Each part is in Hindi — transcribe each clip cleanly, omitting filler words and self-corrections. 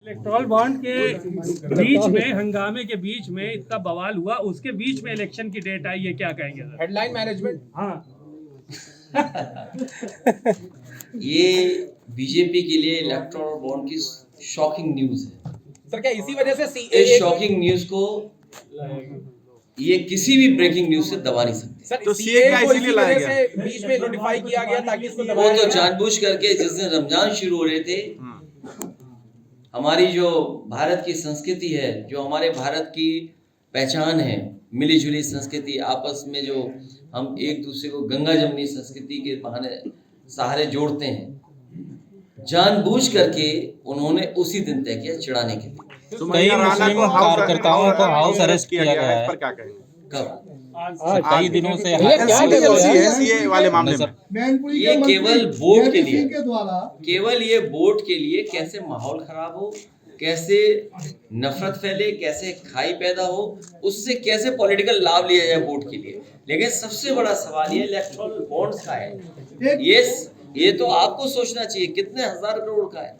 इलेक्टोरल बॉन्ड के बीच में, हंगामे के बीच में इतना बवाल हुआ, उसके बीच में इलेक्शन की डेट आई, ये क्या कहेंगे सर? Headline management. हाँ ये बीजेपी के लिए इलेक्टोरल बॉन्ड की शॉकिंग न्यूज है सर, क्या इसी वजह से इस सीएए शॉकिंग न्यूज को ये किसी भी ब्रेकिंग न्यूज से दबा नहीं सकते। सर तो सीए CA को इसीलिए इसी लाया वजह गया। से बीच में नोटिफाई किया गया ताकि इसको वो दबाया तो जाए। जानबूझ करके जिस दिन रमजान शुरू हो रहे थे, हमारी जो भारत की संस्कृति है, जो हमारे भारत की पहचान है, मिली जुली संस्कृति, आपस में जो हम एक दूसरे को गंगा जमनी संस्कृति के बहाने सहारे जोड़ते हैं, जानबूझ करके उन्होंने उसी दिन तय किया चिढ़ाने के लिए। कई मुस्लिम कार्यकर्ताओं को हाउस अरेस्ट किया गया है। इस पर क्या कहेंगे? कब? कई दिनों से सीए वाले मामले में ये केवल वोट के लिए, केवल ये वोट के लिए कैसे माहौल खराब हो, कैसे नफरत फैले, कैसे खाई पैदा हो, उससे कैसे पॉलिटिकल लाभ लिया जाए वोट के लिए। लेकिन सबसे बड़ा सवाल ये इलेक्टोरल बॉन्ड्स का है। ये तो आपको सोचना चाहिए कितने हजार करोड़ का है,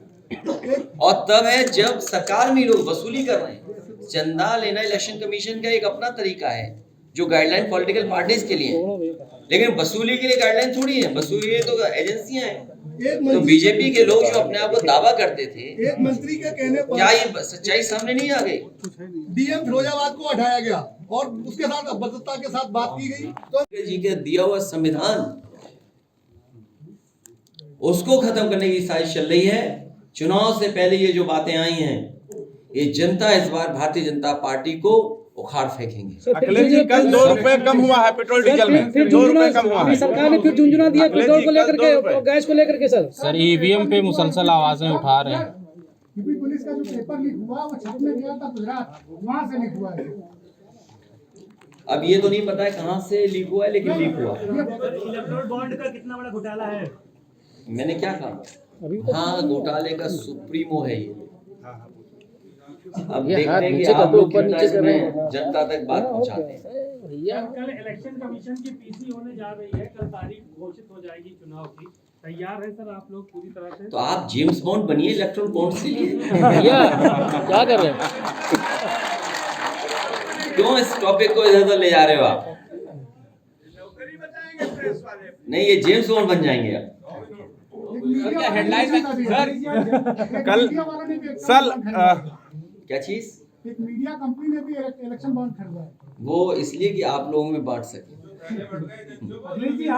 और तब है जब सरकार में लोग वसूली कर रहे हैं। चंदा लेना इलेक्शन कमीशन का एक अपना तरीका है जो गाइडलाइन पॉलिटिकल पार्टीज के लिए है, लेकिन वसूली के लिए गाइडलाइन थोड़ी है। वसूली के लिए तो एजेंसियां हैं। तो बीजेपी के लोग जो अपने आप को दावा करते थे, एक मंत्री के कहने पर क्या ये सच्चाई सामने नहीं आ गई? डीएम फिरोजाबाद को हटाया गया और उसके साथ भद्रता के साथ बात की गई, तो जी के दिया हुआ संविधान उसको खत्म करने की साजिश चल रही है। चुनाव से पहले ये जो बातें आई हैं, ये जनता इस बार भारतीय जनता पार्टी को उखाड़ फेंकेंगे। अखिलेश जी, कल 2 रुपए कम हुआ है पेट्रोल डीजल में, 2 रुपए कम हुआ है। सरकार ने फिर झुंझुना दिया पेट्रोल को लेकर के, गैस को लेकर के। सर ईवीएम पे मुसलसल आवाजें उठा रहे हैं। यूपी पुलिस का जो पेपर लीक हुआ वो छापने गया था गुजरात, वहां से लीक हुआ है। अब ये तो नहीं पता है कहां से लीक हुआ है, लेकिन लीक हुआ। इलेक्टोरल बॉन्ड का कितना बड़ा घोटाला है? मैंने क्या कहा? हाँ, घोटाले का सुप्रीमो है ये। अब देखते हैं कि आप लोग कितना इसमें जनता तक बात पहुंचाते हैं। कल इलेक्शन कमीशन की पीसी होने जा रही है, कल तारीख घोषित हो जाएगी चुनाव की। तैयार है सर आप लोग पूरी तरह से? तो आप जेम्स बॉन्ड बनिए इलेक्ट्रल बॉन्ड से लिए। क्या कर रहे हैं? क्यों इस टॉपिक को इधर उधर ले जा रहे हो आप? नहीं, ये जेम्स बॉन्ड बन जाएंगे आप। हेडलाइन में सर कल सर क्या चीज? एक मीडिया कंपनी ने भी इलेक्शन बॉन्ड खरीदा है। वो इसलिए कि आप लोगों में बांट सके।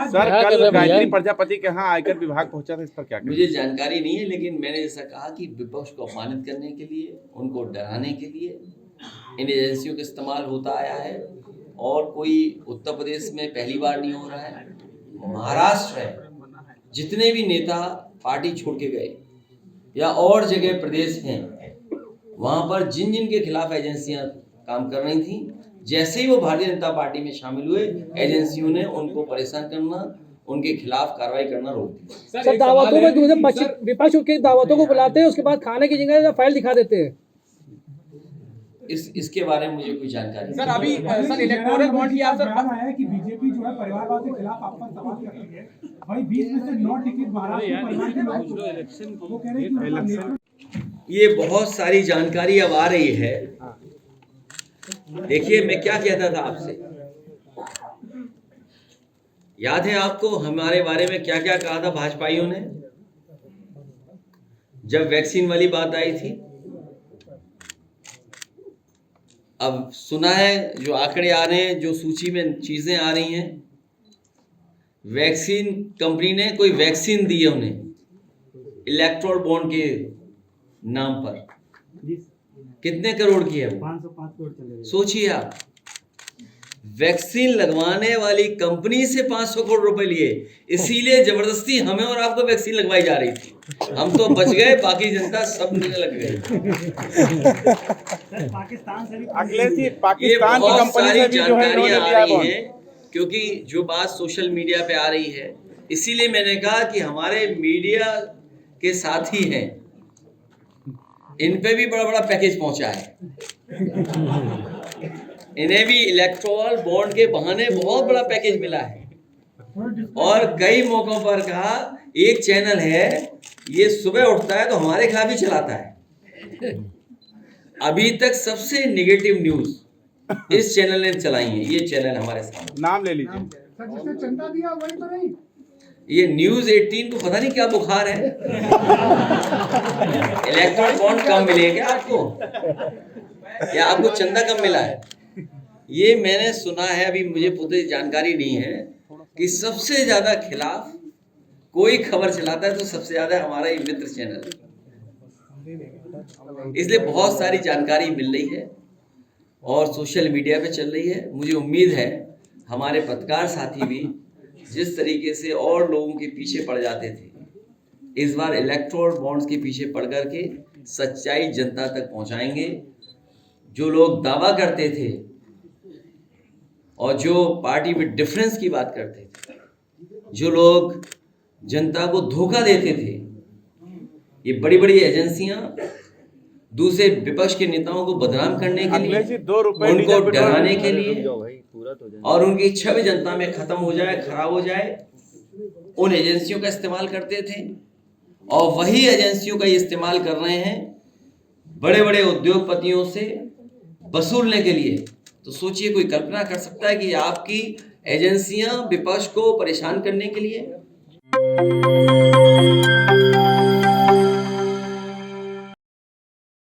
सर कल गायत्री प्रजापति के यहाँ आयकर विभाग पहुंचा था, इस पर क्या कहेंगे? मुझे जानकारी नहीं है, लेकिन मैंने जैसा कहा कि विपक्ष को अपमानित करने के लिए, उनको डराने के लिए इन एजेंसियों का इस्तेमाल होता आया है। और कोई उत्तर प्रदेश में पहली बार नहीं हो रहा है, महाराष्ट्र है। जितने भी नेता पार्टी छोड़ के गए या और जगह प्रदेश हैं, वहां पर जिन जिन के खिलाफ एजेंसियां काम कर रही थी, जैसे ही वो भारतीय जनता पार्टी में शामिल हुए, एजेंसियों ने उनको परेशान करना, उनके खिलाफ कार्रवाई करना रोक दिया। सर दावतों में विपक्ष के दावतों को बुलाते हैं, उसके बाद खाने की जगह फाइल दिखा देते हैं। इसके बारे में मुझे कोई जानकारी नहीं। सर अभी सर इलेक्टोरल बॉन्ड की आप सर है कि बीजेपी जो है परिवारवाद के खिलाफ आप पर सवाल कर रही है। भाई 20 में से 9 टिकट महाराष्ट्र के परिवार के लोग वो कह रहे हैं कि ये बहुत सारी जानकारी अब आ रही है। देखिए, मैं क्या कहता था आपसे, याद है आपको हमारे बारे में क्या क्या कहा था भाजपाइयों ने जब वैक्सीन वाली बात आई थी? अब सुना है जो आंकड़े आ रहे हैं, जो सूची में चीजें आ रही हैं, वैक्सीन कंपनी ने कोई वैक्सीन दी है उन्हें इलेक्ट्रोल बॉन्ड के नाम पर। कितने करोड़ की है वो? 505 करोड़ चले। सोचिए आप, वैक्सीन लगवाने वाली कंपनी से 500 करोड़ रुपए लिए, इसीलिए जबरदस्ती हमें और आपको वैक्सीन लगवाई जा रही थी। हम तो बच गए, बाकी जनता सब लग गई। पाकिस्तान से भी अखिलेश जी, ये पाकिस्तान की बहुत कंपनी सारी से भी जो है जानकारियां इन्होंने आ लिया रही बॉन्ड। हैं, क्योंकि जो बात सोशल मीडिया पे आ रही है, इसीलिए मैंने कहा कि हमारे मीडिया के साथी हैं, इन पे भी बड़ा बड़ा पैकेज पहुंचा है। इन्हें भी इलेक्टोरल बॉन्ड के बहाने बहुत बड़ा पैकेज मिला है। और कई मौकों पर कहा, एक चैनल है ये सुबह उठता है तो हमारे खिलाफ ही चलाता है। अभी तक सबसे नेगेटिव न्यूज इस चैनल ने चलाई है। ये चैनल हमारे सामने, नाम ले लीजिए। सर जिसने चंदा दिया वही तो नहीं। ये न्यूज 18 को पता नहीं क्या बुखार है। इलेक्ट्रॉन बॉन्ड कम मिले क्या आपको, या आपको चंदा कम मिला है? ये मैंने सुना है, अभी मुझे पूरी जानकारी नहीं है, कि सबसे ज्यादा खिलाफ कोई खबर चलाता है तो सबसे ज्यादा हमारा ये मित्र चैनल है। इसलिए बहुत सारी जानकारी मिल रही है और सोशल मीडिया पे चल रही है। मुझे उम्मीद है हमारे पत्रकार साथी भी जिस तरीके से और लोगों के पीछे पड़ जाते थे, इस बार इलेक्टोरल बॉन्ड्स के पीछे पड़ करके सच्चाई जनता तक पहुंचाएंगे। जो लोग दावा करते थे और जो पार्टी में डिफरेंस की बात करते थे, जो लोग जनता को धोखा देते थे, ये बड़ी बड़ी एजेंसियां दूसरे विपक्ष के नेताओं को बदनाम करने के लिए, उनको डराने के लिए और उनकी छवि जनता में खत्म हो जाए, खराब हो जाए, उन एजेंसियों का इस्तेमाल करते थे। और वही एजेंसियों का इस्तेमाल कर रहे हैं बड़े बड़े उद्योगपतियों से वसूलने के लिए। तो सोचिए, कोई कल्पना कर सकता है कि आपकी एजेंसियां विपक्ष को परेशान करने के लिए